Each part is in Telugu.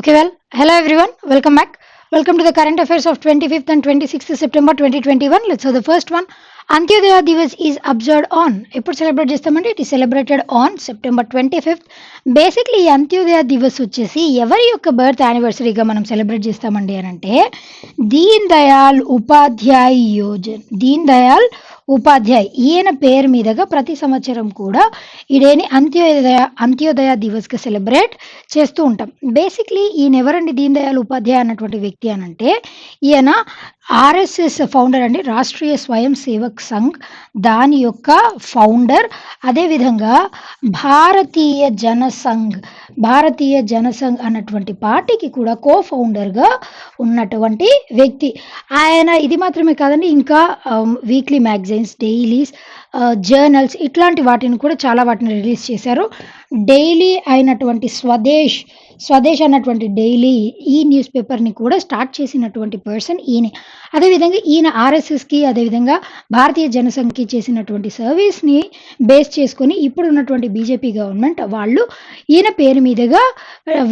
Okay, well, hello everyone, welcome back. Welcome to the current affairs of 25th and 26th September 2021. Let's have the first one. Antyodaya Divas is observed on. ఎప్పుడు సెలబ్రేట్ చేస్తామంటే it is celebrated on September 25th. Basically ఈ అంత్యోదయ దివస్ వచ్చేసి ఎవరి యొక్క బర్త్ యానివర్సరీగా మనం సెలబ్రేట్ చేస్తామండి అని అంటే దీన్ దయాల్ ఉపాధ్యాయ్ ఈయన పేరు మీదుగా ప్రతి సంవత్సరం కూడా ఇదేని అంత్యోదయ దివస్గా సెలబ్రేట్ చేస్తూ ఉంటాం. బేసిక్లీ ఈయన ఎవరండి దీన్ దయాల్ ఉపాధ్యాయ అన్నటువంటి వ్యక్తి అని అంటే ఈయన ఆర్ఎస్ఎస్ ఫౌండర్ అండి, రాష్ట్రీయ స్వయం సేవక్ సంఘ్ దాని యొక్క ఫౌండర్. అదేవిధంగా భారతీయ జనసంఘ్ అన్నటువంటి పార్టీకి కూడా కో ఫౌండర్గా ఉన్నటువంటి వ్యక్తి ఆయన. ఇది మాత్రమే కాదండి, ఇంకా వీక్లీ మ్యాగజైన్స్, డైలీస్, జర్నల్స్ ఇట్లాంటి వాటిని కూడా చాలా వాటిని రిలీజ్ చేశారు. డైలీ అయినటువంటి స్వదేశ్ అన్నటువంటి డైలీ ఈ న్యూస్ పేపర్ని కూడా స్టార్ట్ చేసినటువంటి పర్సన్ ఈయనే. అదేవిధంగా ఈయన ఆర్ఎస్ఎస్కి అదేవిధంగా భారతీయ జనసంఘ్కి చేసినటువంటి సర్వీస్ని బేస్ చేసుకొని ఇప్పుడు ఉన్నటువంటి బీజేపీ గవర్నమెంట్ వాళ్ళు ఈయన పేరు మీదుగా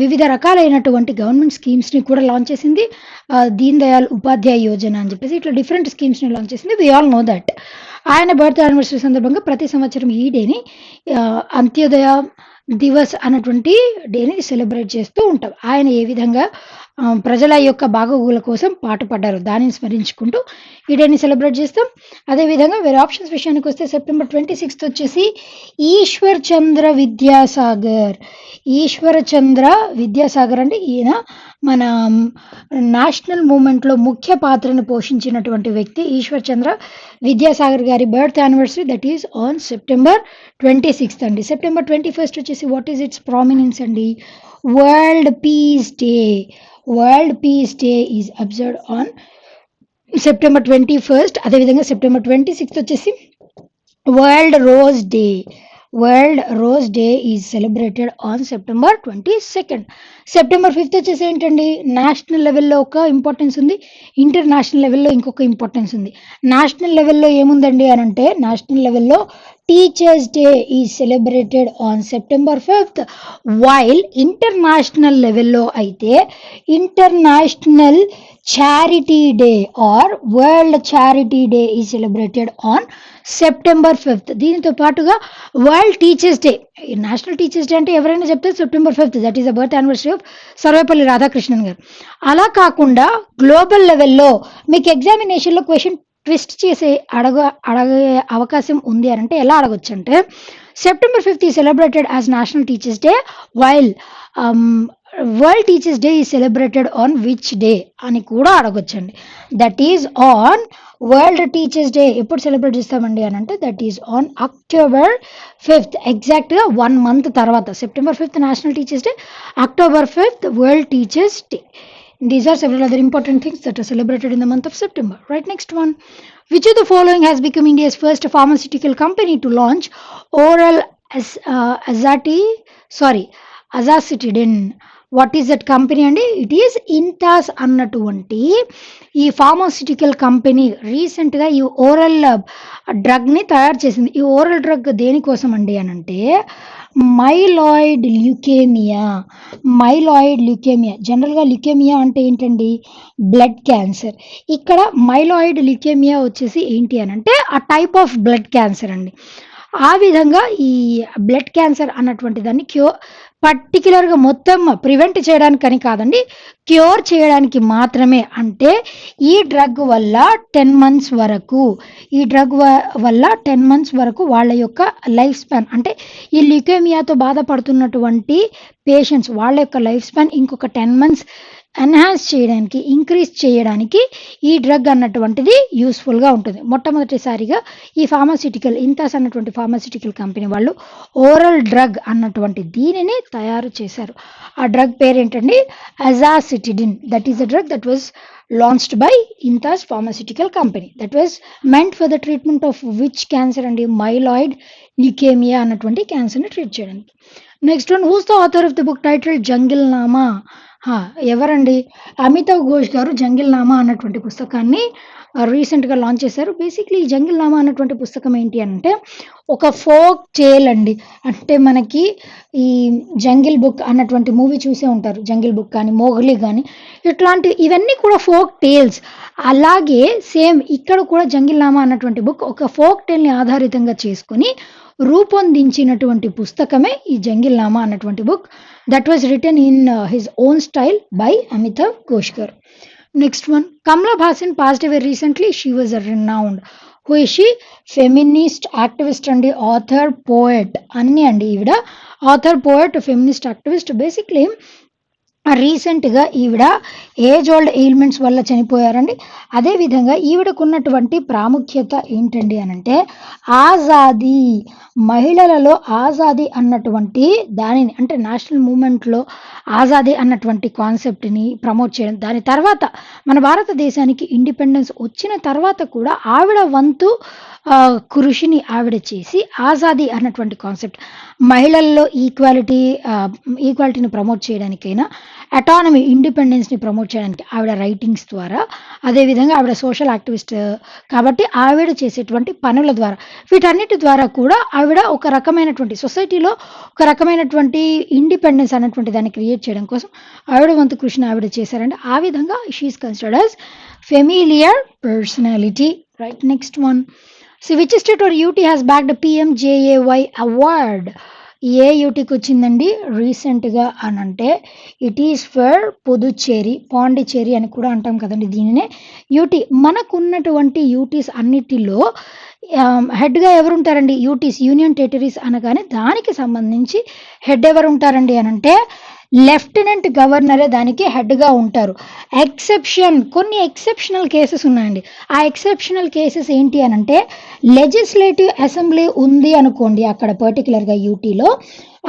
వివిధ రకాలైనటువంటి గవర్నమెంట్ స్కీమ్స్ని కూడా లాంచ్ చేసింది. దీన్ దయాల్ ఉపాధ్యాయ యోజన అని చెప్పేసి ఇట్లా డిఫరెంట్ స్కీమ్స్ని లాంచ్ చేసింది. We all know that. ఆయన బర్త్ యానివర్సరీ సందర్భంగా ప్రతి సంవత్సరం ఈ డేని అంత్యోదయ దివస్ అన్నటువంటి డేని సెలబ్రేట్ చేస్తూ ఉంటాం. ఆయన ఏ విధంగా ప్రజల యొక్క బాగోగుల కోసం పాటుపడ్డారు దానిని స్మరించుకుంటూ ఈ డేని సెలబ్రేట్ చేస్తాం. అదేవిధంగా వేరే ఆప్షన్స్ విషయానికి వస్తే సెప్టెంబర్ 26th వచ్చేసి ఈశ్వర్ చంద్ర విద్యాసాగర్ అంటే ఈయన మన నేషనల్ మూమెంట్లో ముఖ్య పాత్రను పోషించినటువంటి వ్యక్తి ఈశ్వర్ చంద్ర విద్యాసాగర్ గారి birth anniversary that is on September 26th అండి. సెప్టెంబర్ 21st వచ్చేసి వాట్ ఈస్ ఇట్స్ ప్రామినెన్స్ అండి, world peace day is observed on September 21st. అదేవిధంగా సెప్టెంబర్ 26th వచ్చేసి world rose day is celebrated on September 22nd. September 5th వచ్చేసి ఏంటండి, నేషనల్ లెవెల్లో ఒక ఇంపార్టెన్స్ ఉంది, ఇంటర్నేషనల్ లెవెల్లో ఇంకొక ఇంపార్టెన్స్ ఉంది. నేషనల్ లెవెల్లో ఏముందండి అని అంటే నేషనల్ లెవెల్లో teachers day is celebrated on September 5th. While international లెవెల్లో అయితే international charity day or world charity day is celebrated on September 5th. దీనితో పాటుగా world teachers day, national teachers day అంటే ఎవరైనా చెప్తే September 5th, that is the birth anniversary of Sarvepalli Radhakrishnan గారు. అలా కాకుండా గ్లోబల్ లెవెల్లో మీకు ఎగ్జామినేషన్లో క్వశ్చన్ ట్విస్ట్ చేసి అడగే అవకాశం ఉంది అని అంటే ఎలా అడగొచ్చు అంటే September 5th is celebrated as national teachers day while world teachers day is celebrated on which day అని కూడా అడగొచ్చండి. That is on world teachers day ఎప్పుడు సెలబ్రేట్ చేస్తామండి అని అంటే that is on October 5th, ఎగ్జాక్ట్గా 1 month తర్వాత. September 5th national teachers day, October 5th world teachers day. These are several other important things that are celebrated in the month of September. Right, next one. Which of the following has become India's first pharmaceutical company to launch oral azacitidine? What is that company అండి? ఇట్ ఈస్ ఇంతాస్ అన్నటువంటి ఈ ఫార్మాసిటికల్ కంపెనీ రీసెంట్గా ఈ ఓరల్ డ్రగ్ని తయారు చేసింది. ఈ ఓరల్ డ్రగ్ దేనికోసం అండి అని అంటే మైలాయిడ్ ల్యూకేమియా. జనరల్గా ల్యూకేమియా అంటే ఏంటండి, బ్లడ్ క్యాన్సర్. ఇక్కడ మైలాయిడ్ ల్యూకేమియా వచ్చేసి ఏంటి అని అంటే ఆ టైప్ ఆఫ్ బ్లడ్ క్యాన్సర్ అండి. ఆ విధంగా ఈ బ్లడ్ క్యాన్సర్ అన్నటువంటి దాన్ని పర్టికులర్గా మొత్తం ప్రివెంట్ చేయడానికని కాదండి, క్యూర్ చేయడానికి మాత్రమే. అంటే ఈ డ్రగ్ వల్ల 10 months వరకు వాళ్ళ యొక్క లైఫ్ స్పాన్, అంటే ఈ ల్యూకేమియాతో బాధపడుతున్నటువంటి పేషెంట్స్ వాళ్ళ యొక్క లైఫ్ స్పాన్ ఇంకొక 10 months ఎన్హాన్స్ చేయడానికి, ఇంక్రీజ్ చేయడానికి ఈ డ్రగ్ అన్నటువంటిది యూస్ఫుల్గా ఉంటుంది. మొట్టమొదటిసారిగా ఈ ఇంతాస్ అన్నటువంటి ఫార్మాసిటికల్ కంపెనీ వాళ్ళు ఓరల్ డ్రగ్ అన్నటువంటి దీనిని తయారు చేశారు. ఆ డ్రగ్ పేరేంటండి, azacitidine. That is the drug that was launched by Intas pharmaceutical company. That was meant for the treatment of which cancer అండి, మైలాయిడ్ ల్యూకేమియా అన్నటువంటి క్యాన్సర్ని ట్రీట్ చేయడానికి. Next one, who's the author of the book title jungle Nama? ఎవరండి, అమితావ్ ఘోష్ గారు జంగిల్ నామా అన్నటువంటి పుస్తకాన్ని రీసెంట్‌గా లాంచ్ చేశారు. బేసిక్‌లీ ఈ 'జంగిల్నామా' అన్నటువంటి పుస్తకం ఏంటి అంటే, ఒక ఫోక్ టేల్ అండి. అంటే మనకి ఈ 'జంగిల్ బుక్' అన్నటువంటి మూవీ చూసే ఉంటారు. 'జంగిల్ బుక్' కానీ, 'మోగ్లీ' గానీ ఇవన్నీ కూడా ఫోక్ టేల్స్. అలాగే సేమ్ ఇక్కడ కూడా 'జంగిల్నామా' అన్నటువంటి బుక్ ఒక ఫోక్ టేల్‌ని ఆధారితంగా చేసుకొని రూపొందించినటువంటి పుస్తకమే ఈ 'జంగిల్నామా' అన్నటువంటి book. That was written in his own style by Amitav Ghosh గారు. Next one, Kamala Bhasin passed away recently. She was a renowned. Who is she? Feminist activist and author, poet. Anni andi ivida author, poet, feminist activist. Basically, రీసెంట్‌గా ఈవిడ ఏజ్ ఓల్డ్ ఎయిల్మెంట్స్ వల్ల చనిపోయారండి. అదేవిధంగా ఈవిడకున్నటువంటి ప్రాముఖ్యత ఏంటండి అనంటే, ఆజాదీ, మహిళలలో ఆజాదీ అన్నటువంటి దానిని అంటే నేషనల్ మూవ్‌మెంట్‌లో ఆజాదీ అన్నటువంటి కాన్సెప్ట్‌ని ప్రమోట్ చేయడం. దాని తర్వాత మన భారతదేశానికి ఇండిపెండెన్స్ వచ్చిన తర్వాత కూడా ఆవిడ వంతు కృషిని ఆవిడ చేసి ఆజాదీ అన్నటువంటి కాన్సెప్ట్ మహిళల్లో ఈక్వాలిటీని ప్రమోట్ చేయడానికైనా, అటానమీ, ఇండిపెండెన్స్‌ని ప్రమోట్ చేయడానికి ఆవిడ రైటింగ్స్ ద్వారా, అదేవిధంగా ఆవిడ సోషల్ యాక్టివిస్ట్ కాబట్టి ఆవిడ చేసేటువంటి పనుల ద్వారా, వీటన్నిటి ద్వారా కూడా ఆవిడ ఒక రకమైనటువంటి సొసైటీలో ఒక రకమైనటువంటి ఇండిపెండెన్స్ అన్నటువంటి దాన్ని క్రియేట్ చేయడం కోసం ఆవిడ వంతు కృషిని ఆవిడ చేశారండి. ఆ విధంగా she is considered as familiar personality. Right, next one. So which state or UT has bagged PMJAY award? ఏ యూటీకి వచ్చిందండి రీసెంట్‌గా అనంటే, it is for Puducherry, Pondicherry అని కూడా అంటాం కదండీ దీనినే యూటీ. మనకున్నటువంటి యూటీస్ అన్నిటిలో హెడ్‌గా ఎవరుంటారండి? యూటీస్, యూనియన్ టెరిటరీస్ అనగానే దానికి సంబంధించి హెడ్ ఎవరుంటారండి అనంటే, లెఫ్టినెంట్ గవర్నరే దానికి హెడ్‌గా ఉంటారు. కొన్ని ఎక్సెప్షనల్ కేసెస్ ఉన్నాయండి. ఆ ఎక్సెప్షనల్ కేసెస్ ఏంటి అనంటే, లెజిస్లేటివ్ అసెంబ్లీ ఉంది అనుకోండి అక్కడ పర్టిక్యులర్‌గా యూటీలో,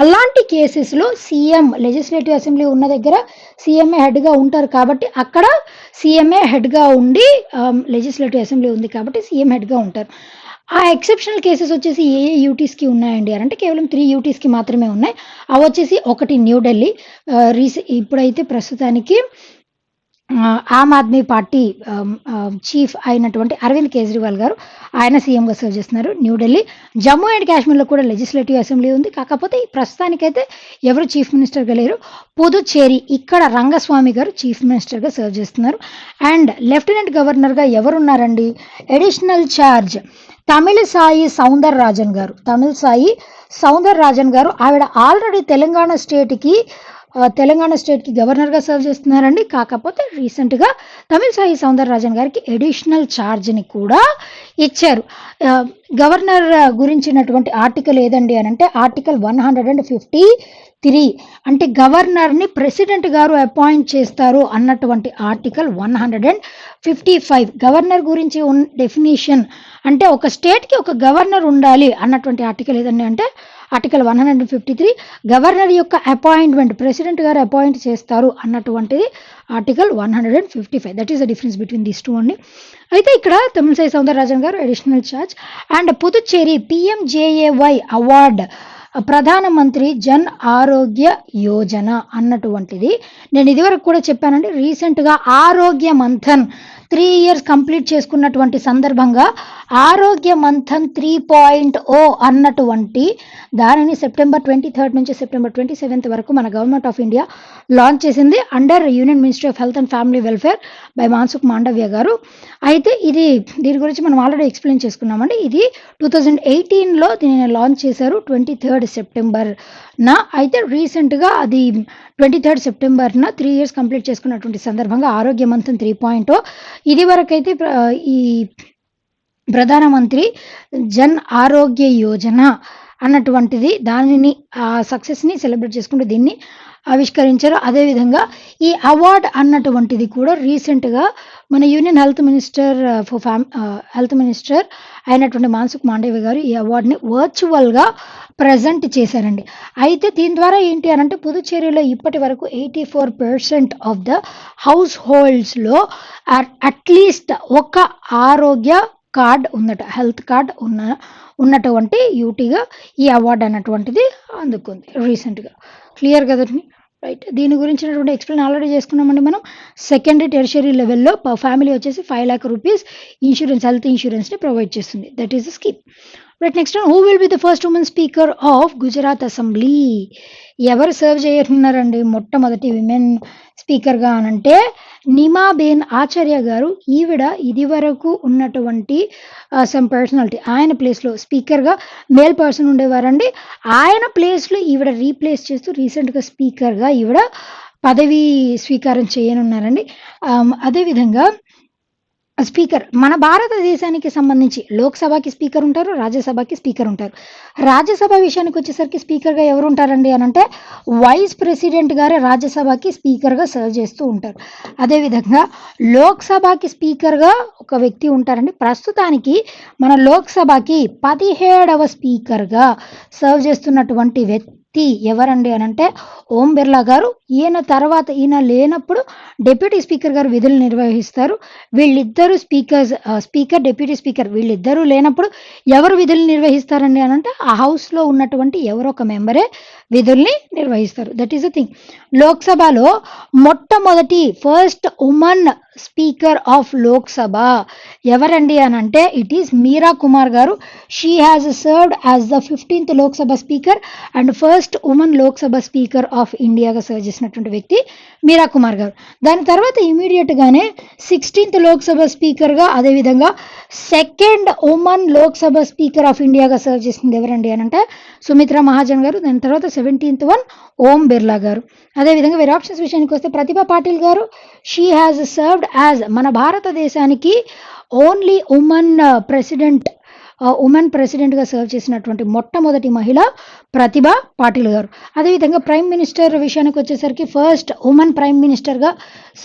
అలాంటి కేసెస్‌లో సీఎం, లెజిస్లేటివ్ అసెంబ్లీ ఉన్న దగ్గర సీఎంఏ హెడ్‌గా ఉంటారు కాబట్టి అక్కడ సీఎంఏ హెడ్‌గా ఉండి, లెజిస్లేటివ్ అసెంబ్లీ ఉంది కాబట్టి సీఎం హెడ్‌గా ఉంటారు. ఆ ఎక్సెప్షనల్ కేసెస్ వచ్చేసి ఏ యూటీస్‌కి ఉన్నాయండి అనంటే, కేవలం 3 యూటీస్‌కి మాత్రమే ఉన్నాయి. అవొచ్చేసి ఒకటి న్యూఢిల్లీ, ఇప్పుడైతే ప్రస్తుతానికి ఆమ్ ఆద్మీ పార్టీ చీఫ్ అయినటువంటి అరవింద్ కేజ్రీవాల్ గారు, ఆయన సీఎంగా సర్వ్ చేస్తున్నారు న్యూఢిల్లీ. జమ్మూ అండ్ కాశ్మీర్‌లో కూడా లెజిస్లేటివ్ అసెంబ్లీ ఉంది. కాకపోతే ప్రస్తుతానికైతే ఎవరు చీఫ్ మినిస్టర్‌గా లేరు. పుదుచ్చేరి, ఇక్కడ రంగస్వామి గారు చీఫ్ మినిస్టర్‌గా సర్వ్ చేస్తున్నారు. అండ్ లెఫ్టినెంట్ గవర్నర్‌గా ఎవరున్నారండి? అడిషనల్ చార్జ్ తమిళిసాయి సౌందరరాజన్ గారు. ఆవిడ ఆల్రెడీ తెలంగాణ స్టేట్‌కి గవర్నర్‌గా సర్వ్ చేస్తున్నారండి. కాకపోతే రీసెంట్‌గా తమిళిసాయి సౌందరరాజన్ గారికి అడిషనల్ ఛార్జ్‌ని కూడా ఇచ్చారు. గవర్నర్ గురించినటువంటి ఆర్టికల్ ఏదండి అనంటే, ఆర్టికల్ 153. అంటే గవర్నర్‌ని ప్రెసిడెంట్ గారు అపాయింట్ చేస్తారు అన్నటువంటి ఆర్టికల్ 155. గవర్నర్ గురించి డెఫినిషన్ అంటే, ఒక స్టేట్‌కి ఒక గవర్నర్ ఉండాలి అన్నటువంటి ఆర్టికల్ ఏదండి అంటే ఆర్టికల్ 153. గవర్నర్ యొక్క అపాయింట్మెంట్ ప్రెసిడెంట్ గారు అపాయింట్ చేస్తారు అన్నటువంటిది article 155. That is the difference between these two అండి. అయితే ఇక్కడ తమిళిసై సౌందరరాజన్ గారు additional charge. And Puducherry PMJAY award ప్రధానమంత్రి జన్ ఆరోగ్య యోజన అన్నటువంటిది నేను ఇదివరకు కూడా చెప్పానండి. రీసెంట్‌గా ఆరోగ్య మంథన్ 3 ఇయర్స్ కంప్లీట్ చేసుకున్నటువంటి సందర్భంగా ఆరోగ్య మంథన్ 3.0 అన్నటువంటి దానిని సెప్టెంబర్ 23 నుంచి సెప్టెంబర్ 27 వరకు మన గవర్నమెంట్ ఆఫ్ ఇండియా లాంచ్ చేసింది under union ministry of health and family welfare by Mansukh Mandaviya గారు. అయితే దీని గురించి మనం ఆల్రెడీ ఎక్స్ప్లెయిన్ చేసుకున్నామండి. ఇది 2018లో దీనిని లాంచ్ చేశారు 23 సెప్టెంబర్న. అయితే రీసెంట్‌గా అది 23 సెప్టెంబర్న 3 ఇయర్స్ కంప్లీట్ చేసుకున్నటువంటి సందర్భంగా ఆరోగ్య మంథన్ 3.0 ఇదివరకైతే ఈ ప్రధానమంత్రి జన్ ఆరోగ్య యోజన అన్నటువంటిది దానిని సక్సెస్‌ని సెలబ్రేట్ చేసుకుంటూ దీన్ని ఆవిష్కరించారు. అదేవిధంగా ఈ అవార్డ్ అన్నటువంటిది కూడా రీసెంట్‌గా మన యూనియన్ హెల్త్ మినిస్టర్ అయినటువంటి మాన్సుఖ్ మాండవ్య గారు ఈ అవార్డుని వర్చువల్‌గా ప్రెజెంట్ చేశారండి. అయితే దీని ద్వారా ఏంటి అనంటే, పుదుచ్చేరిలో ఇప్పటి వరకు 84% ఆఫ్ ద హౌస్ హోల్డ్స్‌లో అట్లీస్ట్ ఒక ఆరోగ్య కార్డ్ ఉందట, హెల్త్ కార్డ్ ఉన్నటువంటి యూటీగా ఈ అవార్డు అన్నటువంటిది అందుకుంది రీసెంట్‌గా. క్లియర్ కదండి. రైట్. దీని గురించినటువంటి ఎక్స్‌ప్లెయిన్ ఆల్రెడీ చేసుకున్నామండి మనం. సెకండరీ, టెర్షియరీ లెవెల్‌లో ఫ్యామిలీ వచ్చేసి 5,00,000 రూపీస్ ఇన్స్యూరెన్స్, హెల్త్ ఇన్స్యూరెన్స్‌ని ప్రొవైడ్ చేస్తుంది. That is the scheme. Right. Next one, who will be the first women speaker of Gujarat assembly? ఎవరు సర్వ్ చేయనున్నారండి మొట్టమొదటి విమెన్ స్పీకర్‌గా అనంటే నిమాబేన్ ఆచార్య గారు. ఈవిడ ఇదివరకు ఉన్నటువంటి సమ్ పర్సనాలిటీ ఆయన ప్లేస్‌లో స్పీకర్‌గా మేల్ పర్సన్ ఉండేవారండి. ఆయన ప్లేస్‌లో ఈవిడ రీప్లేస్ చేస్తూ రీసెంట్‌గా స్పీకర్‌గా ఈవిడ పదవీ స్వీకారం చేయనున్నారండి. అదేవిధంగా స్పీకర్ మన భారతదేశానికి సంబంధించి లోక్‌సభకి స్పీకర్ ఉంటారు, రాజ్యసభకి స్పీకర్ ఉంటారు. రాజ్యసభ విషయానికి వచ్చేసరికి స్పీకర్‌గా ఎవరు ఉంటారండి అనంటే వైస్ ప్రెసిడెంట్ గారే రాజ్యసభకి స్పీకర్‌గా సర్వ్ చేస్తూ ఉంటారు. అదేవిధంగా లోక్‌సభకి స్పీకర్‌గా ఒక వ్యక్తి ఉంటారండి. ప్రస్తుతానికి మన లోక్‌సభకి 17వ స్పీకర్‌గా సర్వ్ చేస్తున్నటువంటి వ్యక్తి ఎవరండి అనంటే ఓం బిర్లా గారు. ఈయన తర్వాత ఈయన లేనప్పుడు డిప్యూటీ స్పీకర్ గారు విధులు నిర్వహిస్తారు. వీళ్ళిద్దరూ స్పీకర్, డిప్యూటీ స్పీకర్ వీళ్ళిద్దరూ లేనప్పుడు ఎవరు విధులు నిర్వహిస్తారండి అనంటే ఆ హౌస్‌లో ఉన్నటువంటి ఎవరో ఒక మెంబరే విధుల్ని నిర్వహిస్తారు. That is the thing. లోక్‌సభలో మొట్టమొదటి first woman speaker of Lok Sabha ఎవరండి అనంటే it is Meira Kumar garu. She has served as the 15th Lok Sabha speaker and first woman Lok Sabha speaker of ఇండియాగా సర్వ్ చేసినటువంటి వ్యక్తి మీరా కుమార్ గారు. దాని తర్వాత ఇమీడియట్‌గానే 16th లోక్‌సభ స్పీకర్‌గా, అదేవిధంగా second woman Lok Sabha speaker of ఇండియాగా సర్వ్ చేసింది ఎవరండి అనంటే సుమిత్రా మహాజన్ గారు. దాని తర్వాత 17th వన్ ఓం బిర్లా గారు. అదేవిధంగా వేరే ఆప్షన్స్ విషయానికి వస్తే ప్రతిభా పాటిల్ గారు. షీ హ్యాస్ సర్వ్డ్ యాజ్ మన భారతదేశానికి ఓన్లీ ఉమెన్ ప్రెసిడెంట్గా సర్వ్ చేసినటువంటి మొట్టమొదటి మహిళ ప్రతిభా పాటిల్ గారు. అదేవిధంగా ప్రైమ్ మినిస్టర్ విషయానికి వచ్చేసరికి ఫస్ట్ ఉమెన్ ప్రైమ్ మినిస్టర్గా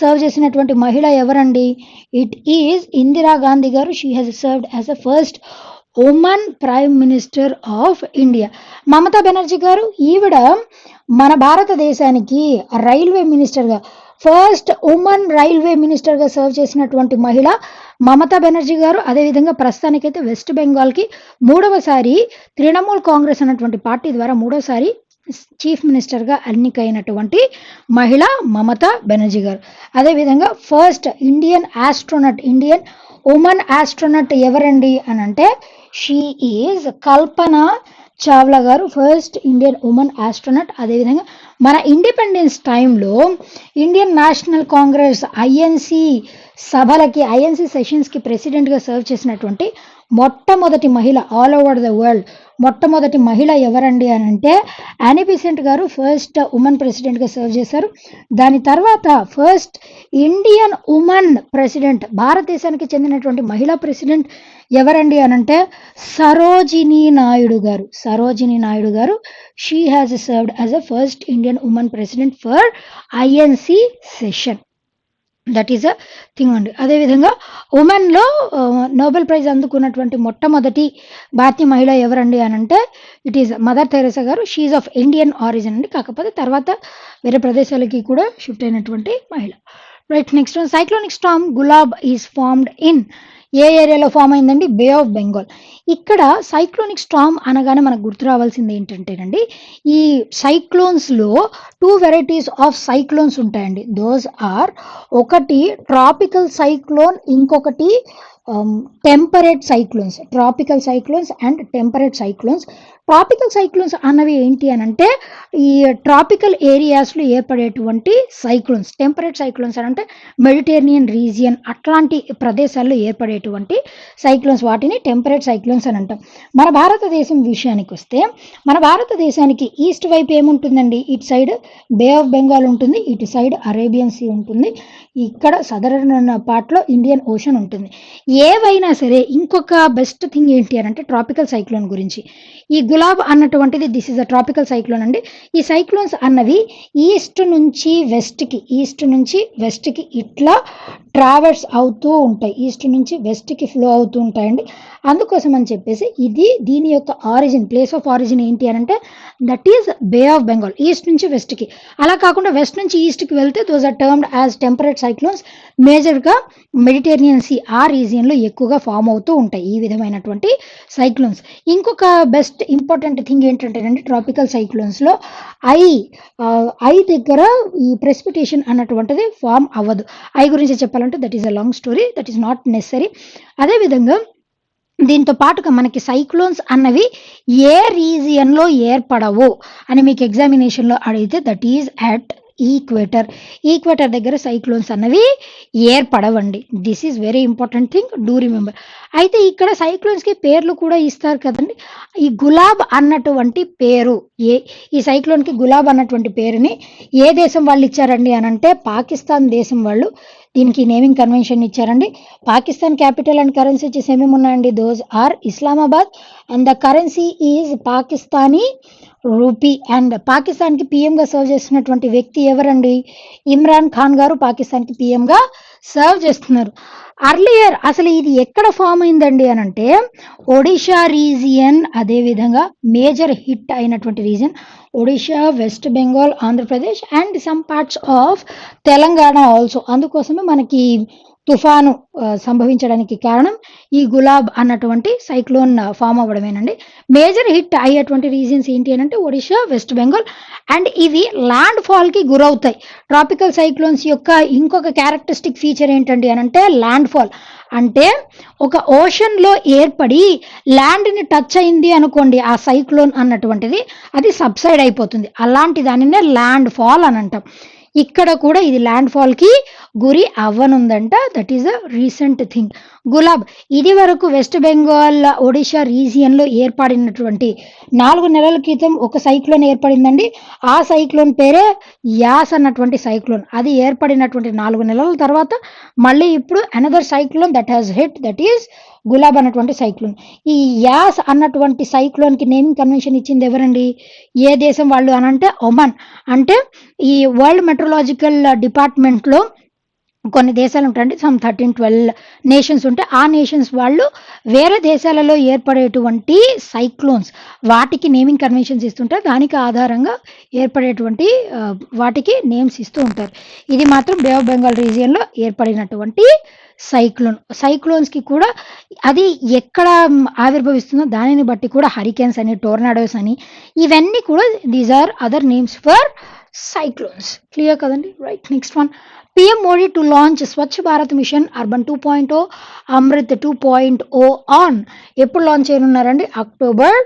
సర్వ్ చేసినటువంటి మహిళ ఎవరండి? ఇట్ ఈజ్ ఇందిరా గాంధీ గారు. She has served as a first women prime minister of India. Mamata Banerjee గారు. ఈవిడ మన భారతదేశానికి రైల్వే మినిస్టర్గా ఫస్ట్ ఉమెన్ రైల్వే మినిస్టర్గా సర్వ్ చేసినటువంటి మహిళ మమతా బెనర్జీ గారు. అదేవిధంగా ప్రస్తుతానికైతే వెస్ట్ బెంగాల్కి మూడవసారి తృణమూల్ కాంగ్రెస్ అన్నటువంటి పార్టీ ద్వారా మూడోసారి చీఫ్ మినిస్టర్గా ఎన్నికైనటువంటి మహిళ మమతా బెనర్జీ గారు. అదేవిధంగా ఫస్ట్ ఇండియన్ ఉమెన్ ఆస్ట్రోనట్ ఎవరండి అని అంటే షీ ఈజ్ కల్పన చావ్లా గారు, ఫస్ట్ ఇండియన్ ఉమెన్ ఆస్ట్రోనట్. అదేవిధంగా మన ఇండిపెండెన్స్ టైంలో ఇండియన్ నేషనల్ కాంగ్రెస్ ఐఎన్సి సెషన్స్కి ప్రెసిడెంట్గా సర్వ్ చేసినటువంటి మొట్టమొదటి మహిళ ఆల్ ఓవర్ ద వరల్డ్ మొట్టమొదటి మహిళ ఎవరండి అని అంటే యానీ బెసెంట్ గారు ఫస్ట్ ఉమెన్ ప్రెసిడెంట్గా సర్వ్ చేశారు. దాని తర్వాత ఫస్ట్ ఇండియన్ ఉమెన్ ప్రెసిడెంట్ భారతదేశానికి చెందినటువంటి మహిళా ప్రెసిడెంట్ ఎవరండి అనంటే సరోజినీ నాయుడు గారు. She has served as a first Indian women president for INC session. That is a thing అండి. అదేవిధంగా ఉమెన్లో నోబెల్ ప్రైజ్ అందుకున్నటువంటి మొట్టమొదటి భారతీయ మహిళ ఎవరండి అని అంటే ఇట్ ఈస్ మదర్ తెరెసా గారు. షీఈ్ ఆఫ్ ఇండియన్ ఆరిజిన్ అండి, కాకపోతే తర్వాత వేరే ప్రదేశాలకి కూడా షిఫ్ట్ అయినటువంటి మహిళ. Right. Next cyclonic Storm gulab is formed in a ఏరియాలో ఫామ్ అయిందండి? బే ఆఫ్ బెంగాల్. ఇక్కడ సైక్లోనిక్ స్టార్మ్ అనగానే మనకు గుర్తు రావాల్సింది ఏంటంటేనండి ఈ సైక్లోన్స్లో 2 వెరైటీస్ ఆఫ్ సైక్లోన్స్ ఉంటాయండి. దోస్ ఆర్ ఒకటి ట్రాపికల్ సైక్లోన్, ఇంకొకటి టెంపరేట్ సైక్లోన్స్. ట్రాపికల్ సైక్లోన్స్ అన్నవి ఏంటి అని అంటే ఈ ట్రాపికల్ ఏరియాస్లో ఏర్పడేటువంటి సైక్లోన్స్. టెంపరేట్ సైక్లోన్స్ అని అంటే మెడిటేరియన్ రీజియన్ అట్లాంటి ప్రదేశాల్లో ఏర్పడేటువంటి సైక్లోన్స్, వాటిని టెంపరేట్ సైక్లోన్స్ అని అంటాం. మన భారతదేశం విషయానికి వస్తే మన భారతదేశానికి ఈస్ట్ వైపు ఏముంటుందండి? ఇటు సైడ్ బే ఆఫ్ బెంగాల్ ఉంటుంది, ఇటు సైడ్ అరేబియన్ సీ ఉంటుంది, ఇక్కడ సదరన్ పార్ట్లో ఇండియన్ ఓషన్ ఉంటుంది. ఏవైనా సరే ఇంకొక బెస్ట్ థింగ్ ఏంటి అని అంటే ట్రాపికల్ సైక్లోన్ గురించి. ఈ గులాబ్ అన్నటువంటిది this is a tropical cyclone అండి. ఈ సైక్లోన్స్ అన్నవి ఈస్ట్ నుంచి వెస్ట్కి ఇట్లా ట్రావెల్స్ అవుతూ ఉంటాయి, ఈస్ట్ నుంచి వెస్ట్కి ఫ్లో అవుతూ ఉంటాయండి. అందుకోసం అని చెప్పేసి దీని యొక్క ప్లేస్ ఆఫ్ ఆరిజిన్ ఏంటి అని అంటే that is bay of Bengal, east నుంచి వెస్ట్కి. అలా కాకుండా వెస్ట్ నుంచి ఈస్ట్కి వెళ్తే those are termed as temperate cyclones. మేజర్గా మెడిటేరియన్ సీ ఆ రీజియన్లో ఎక్కువగా ఫామ్ అవుతూ ఉంటాయి ఈ విధమైనటువంటి సైక్లోన్స్. ఇంకొక బెస్ట్ ఇంపార్టెంట్ థింగ్ ఏంటంటేనండి, ట్రాపికల్ సైక్లోన్స్లో ఐ ఐ దగ్గర ఈ ప్రెసిపిటేషన్ అన్నటువంటిది ఫామ్ అవ్వదు. ఐ గురించి చెప్పాలంటే that is a long story, that is not necessary. అదేవిధంగా దీంతో పాటుగా మనకి సైక్లోన్స్ అన్నవి ఏ రీజియన్లో ఏర్పడవు అని మీకు ఎగ్జామినేషన్లో అడిగితే that is at equator. Equator దగ్గర సైక్లోన్స్ అన్నవి ఏర్పడవండి. This is very important thing, do remember. అయితే ఇక్కడ సైక్లోన్స్కి పేర్లు కూడా ఇస్తారు కదండి. ఈ గులాబ్ అన్నటువంటి పేరు ఈ సైక్లోన్కి గులాబ్ అన్నటువంటి పేరుని ఏ దేశం వాళ్ళు ఇచ్చారండి అని అంటే పాకిస్తాన్ దేశం వాళ్ళు దీనికి నేమింగ్ కన్వెన్షన్ ఇచ్చారండి. పాకిస్తాన్ క్యాపిటల్ అండ్ కరెన్సీ వచ్చేసి ఏమేమి ఉన్నాయండి, those are Islamabad and the currency is Pakistani rupee. And పాకిస్తాన్కి పిఎంగా సర్వ్ చేస్తున్నటువంటి వ్యక్తి ఎవరండి, ఇమ్రాన్ ఖాన్ గారు పాకిస్తాన్కి పిఎంగా సర్వ్ చేస్తున్నారు. అర్లియర్ అసలు ఇది ఎక్కడ ఫామ్ అయిందండి అని అంటే ఒడిషా రీజియన్, అదేవిధంగా మేజర్ హిట్ అయినటువంటి region Odisha, west Bengal, Andhra Pradesh and some parts of Telangana also. అందుకోసమే మనకి తుఫాను సంభవించడానికి కారణం ఈ గులాబ్ అన్నటువంటి సైక్లోన్ ఫామ్ అవ్వడమేనండి. మేజర్ హిట్ అయ్యేటువంటి రీజన్స్ ఏంటి అని అంటే ఒడిషా, వెస్ట్ బెంగాల్. అండ్ ఇవి ల్యాండ్ ఫాల్కి గురవుతాయి. ట్రాపికల్ సైక్లోన్స్ యొక్క ఇంకొక క్యారెక్టరిస్టిక్ ఫీచర్ ఏంటండి అని అంటే ల్యాండ్ ఫాల్. అంటే ఒక ఓషన్లో ఏర్పడి ల్యాండ్ని టచ్ అయింది అనుకోండి ఆ సైక్లోన్ అన్నటువంటిది, అది సబ్సైడ్ అయిపోతుంది. అలాంటి దానినే ల్యాండ్ ఫాల్ అని అంటాం. ఇక్కడ కూడా ఇది ల్యాండ్ ఫాల్కి గురి అవ్వనుందంట. That is a recent thing. Gulab ఇది వరకు వెస్ట్ బెంగాల్, ఒడిషా రీజియన్లో ఏర్పడినటువంటి 4 నెలల క్రితం ఒక సైక్లోన్ ఏర్పడిందండి. ఆ సైక్లోన్ పేరే యాస్ అన్నటువంటి సైక్లోన్. అది ఏర్పడినటువంటి 4 నెలల తర్వాత మళ్ళీ ఇప్పుడు another cyclone that has hit, that is gulab అన్నటువంటి సైక్లోన్. ఈ యాస్ అన్నటువంటి సైక్లోన్కి నేమింగ్ కన్వెన్షన్ ఇచ్చింది ఎవరండి, ఏ దేశం వాళ్ళు అని అంటే ఒమన్. అంటే ఈ వరల్డ్ మెట్రలాజికల్ డిపార్ట్మెంట్లో కొన్ని దేశాలు ఉంటాయండి, సమ్ 13-12 నేషన్స్ ఉంటాయి. ఆ నేషన్స్ వాళ్ళు వేరే దేశాలలో ఏర్పడేటువంటి సైక్లోన్స్ వాటికి నేమింగ్ కన్వెన్షన్స్ ఇస్తుంటారు. దానికి ఆధారంగా ఏర్పడేటువంటి వాటికి నేమ్స్ ఇస్తూ ఉంటారు. ఇది మాత్రం బే ఆఫ్ బెంగాల్ రీజియన్లో ఏర్పడినటువంటి సైక్లోన్. సైక్లోన్స్కి కూడా అది ఎక్కడ ఆవిర్భవిస్తుందో దానిని బట్టి కూడా హరికేన్స్ అని, టోర్నాడోస్ అని, ఇవన్నీ కూడా these are other names for cyclones. Clear కదండి, right. Next one, PM Modi to launch Swachh Bharat mission urban 2.0 Amrut 2.0 on. ఎప్పుడు లాంచ్ చేయనున్నారండి, అక్టోబర్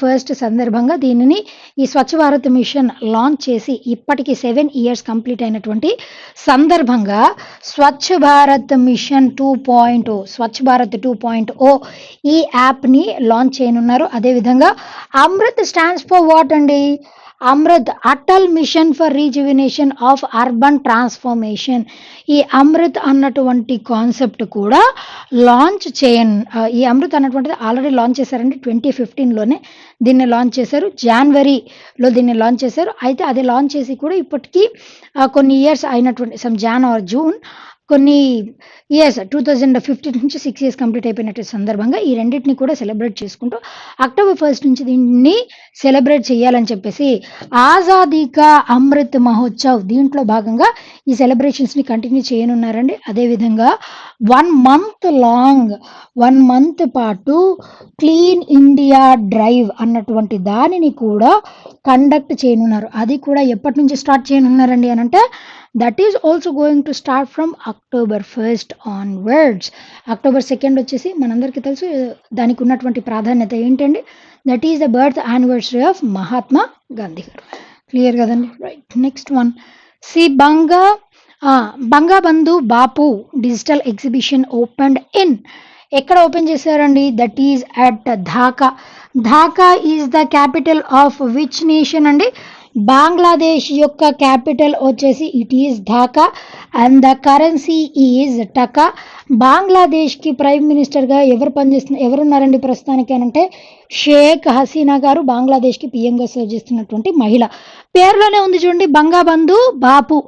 1 సందర్భంగా దీనిని ఈ స్వచ్ఛ భారత్ మిషన్ లాంచ్ చేసి ఇప్పటికి 7 years కంప్లీట్ అయినటువంటి సందర్భంగా స్వచ్ఛ భారత్ మిషన్ 2.0, స్వచ్ఛ భారత్ 2.0 ఈ యాప్ని లాంచ్ చేయనున్నారు. అదేవిధంగా అమృత్ స్టాండ్స్ ఫర్ వాట్ అండి, Amrit Atal mission for rejuvenation of urban transformation. ఈ అమృత్ అన్నటువంటి కాన్సెప్ట్ కూడా లాంచ్ ఈ అమృత్ అన్నటువంటిది ఆల్రెడీ లాంచ్ చేశారండి. 2015లోనే దీన్ని లాంచ్ చేశారు, జనవరిలో దీన్ని లాంచ్ చేశారు. అయితే అది లాంచ్ చేసి కూడా ఇప్పటికీ కొన్ని ఇయర్స్ అయినటువంటి సమ్ జాన్ ఆర్ జూన్, కొన్ని ఇయర్స్ 2015 నుంచి 6 years కంప్లీట్ అయిపోయినట్టు సందర్భంగా ఈ రెండింటిని కూడా సెలబ్రేట్ చేసుకుంటూ అక్టోబర్ 1 నుంచి దీన్ని సెలబ్రేట్ చేయాలని చెప్పేసి ఆజాదీ కా అమృత్ మహోత్సవ్ దీంట్లో భాగంగా ఈ సెలబ్రేషన్స్ని కంటిన్యూ చేయనున్నారండి. అదేవిధంగా 1 month పాటు క్లీన్ ఇండియా డ్రైవ్ అన్నటువంటి దానిని కూడా కండక్ట్ చేయనున్నారు. అది కూడా ఎప్పటి నుంచి స్టార్ట్ చేయనున్నారండి అని అంటే that is also going to start from October 1 onwards. October 2 వచ్చేసి మనందరికీ తెలుసు దానికి ఉన్నటువంటి ప్రాధాన్యత ఏంటండి, that is the birth anniversary of Mahatma Gandhi garu. Clear కదండి, రైట్. నెక్స్ట్ వన్, సి Bangabandhu Bapu digital exhibition opened in. ఎక్కడ ఓపెన్ చేశారండి, that is at Dhaka. Dhaka is the capital of which nation అండి, బంగ్లాదేశ్ యొక్క క్యాపిటల్ వచ్చేసి it is Dhaka and the currency is టకా. బంగ్లాదేశ్కి ప్రైమ్ మినిస్టర్గా ఎవరున్నారండి ప్రస్తుతానికి అంటే షేక్ హసీనా గారు బంగ్లాదేశ్కి పిఎంగా సర్వ్ చేస్తున్నటువంటి మహిళ. పేరులోనే ఉంది చూడండి, బంగబంధు బాపు.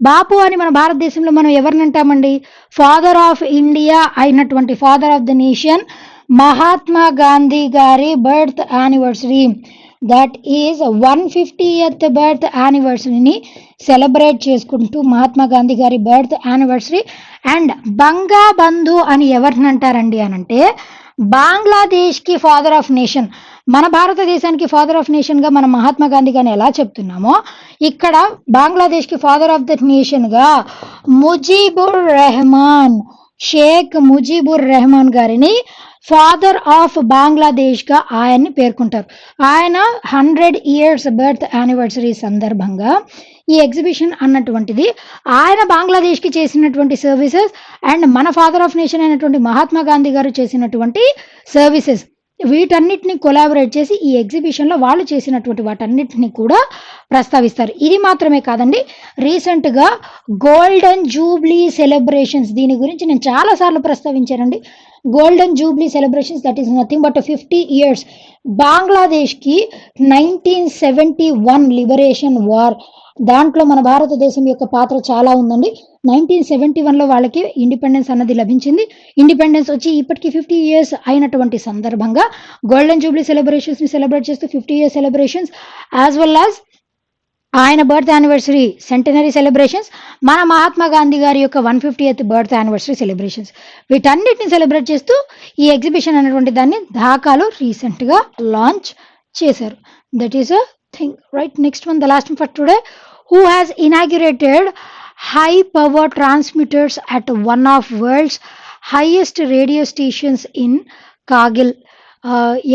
బాపు అని మన భారతదేశంలో మనం ఎవరిని అంటామండి, ఫాదర్ ఆఫ్ ఇండియా అయినటువంటి father of the nation Mahatma Gandhi గారి birth anniversary, that is 150th birth యానివర్సరీని సెలబ్రేట్ చేసుకుంటూ మహాత్మా గాంధీ గారి బర్త్ యానివర్సరీ. అండ్ బంగబంధు అని ఎవరిని అంటారండి అని అంటే బంగ్లాదేశ్‌కి ఫాదర్ ఆఫ్ నేషన్. మన భారతదేశానికి ఫాదర్ ఆఫ్ నేషన్‌గా మనం మహాత్మా గాంధీ గారిని ఎలా చెప్తున్నామో, ఇక్కడ బంగ్లాదేశ్‌కి ఫాదర్ ఆఫ్ ద నేషన్‌గా ముజీబుర్ రెహమాన్, షేక్ ముజీబుర్ రెహమాన్ గారిని ఫాదర్ ఆఫ్ బంగ్లాదేశ్‌గా ఆయన్ని పేర్కొంటారు. ఆయన 100 ఇయర్స్ బర్త్ యానివర్సరీ సందర్భంగా ఈ ఎగ్జిబిషన్ అన్నటువంటిది ఆయన బంగ్లాదేశ్‌కి చేసినటువంటి సర్వీసెస్ అండ్ మన ఫాదర్ ఆఫ్ నేషన్ అయినటువంటి మహాత్మా గాంధీ గారు చేసినటువంటి సర్వీసెస్ వీటన్నిటిని కొలాబరేట్ చేసి ఈ ఎగ్జిబిషన్లో వాళ్ళు చేసినటువంటి వాటన్నిటిని కూడా ప్రస్తావిస్తారు. ఇది మాత్రమే కాదండి, రీసెంట్గా గోల్డెన్ జూబ్లీ సెలబ్రేషన్స్, దీని గురించి నేను చాలాసార్లు ప్రస్తావించానండి. Golden jubilee celebrations, that is nothing but 50 years బంగ్లాదేశ్కి 1971 లిబరేషన్ వార్, దాంట్లో మన భారతదేశం యొక్క పాత్ర చాలా ఉందండి. 1971లో వాళ్ళకి ఇండిపెండెన్స్ అన్నది లభించింది. ఇండిపెండెన్స్ వచ్చి ఇప్పటికి 50 ఇయర్స్ అయినటువంటి సందర్భంగా గోల్డెన్ జూబ్లీ సెలబ్రేషన్స్ని సెలబ్రేట్ చేస్తూ 50 years celebrations as well as ఆయన బర్త్ యానివర్సరీ సెంటనరీ సెలబ్రేషన్స్, మన మహాత్మా గాంధీ గారి యొక్క 150th బర్త్ యానివర్సరీ సెలబ్రేషన్స్, వీటన్నిటిని సెలబ్రేట్ చేస్తూ ఈ ఎగ్జిబిషన్ అనేటువంటి దాన్ని ఢాకాలో రీసెంట్గా లాంచ్ చేశారు. That is a thing, right? Next one, the last one for today, who has inaugurated high power transmitters at one of world's highest radio stations in Kargil.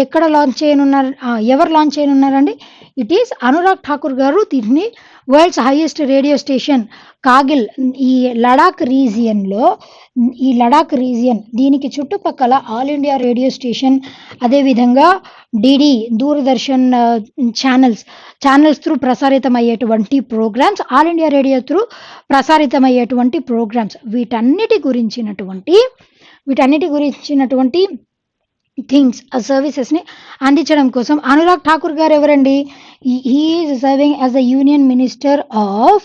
ఎక్కడ లాంచ్ చేయనున్నారు, ఎవరు లాంచ్ చేయనున్నారండి? ఇట్ ఈస్ అనురాగ్ ఠాకూర్ గారు దీన్ని world's highest radio station Kargil, ఈ లడాక్ రీజియన్ దీనికి చుట్టుపక్కల ఆల్ ఇండియా రేడియో స్టేషన్, అదేవిధంగా డిడి దూరదర్శన్ ఛానల్స్ త్రూ ప్రసారితమయ్యేటువంటి programmes, all India radio through ప్రసారితమయ్యేటువంటి ప్రోగ్రామ్స్, వీటన్నిటి గురించినటువంటి థింగ్స్, సర్వీసెస్ని అందించడం కోసం అనురాగ్ ఠాకూర్ గారు ఎవరండి? He is serving as the union minister of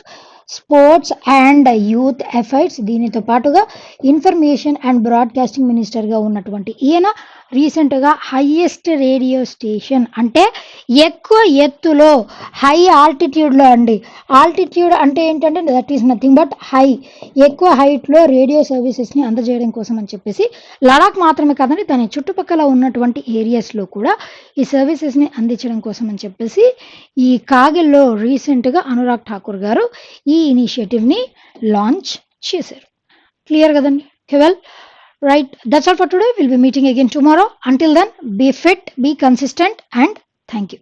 sports and youth affairs. దీనితో పాటుగా ఇన్ఫర్మేషన్ అండ్ బ్రాడ్కాస్టింగ్ మినిస్టర్గా ఉన్నటువంటి ఈయన రీసెంట్గా హైయెస్ట్ రేడియో స్టేషన్, అంటే ఎక్కువ ఎత్తులో, హై ఆల్టిట్యూడ్లో అండి. ఆల్టిట్యూడ్ అంటే ఏంటంటే that is nothing but high, ఎక్కువ హైట్లో రేడియో సర్వీసెస్ని అందజేయడం కోసం అని చెప్పేసి లడాక్ మాత్రమే కాదండి, దాని చుట్టుపక్కల ఉన్నటువంటి ఏరియాస్లో కూడా ఈ సర్వీసెస్ని అందించడం కోసం అని చెప్పేసి ఈ కార్గిల్లో రీసెంట్గా అనురాగ్ ఠాకూర్ గారు ఈ ఇనిషియేటివ్ని లాంచ్ చేశారు. క్లియర్ కదండి? Well, right, that's all for today. We'll be meeting again tomorrow. Until then, be fit, be consistent, and thank you.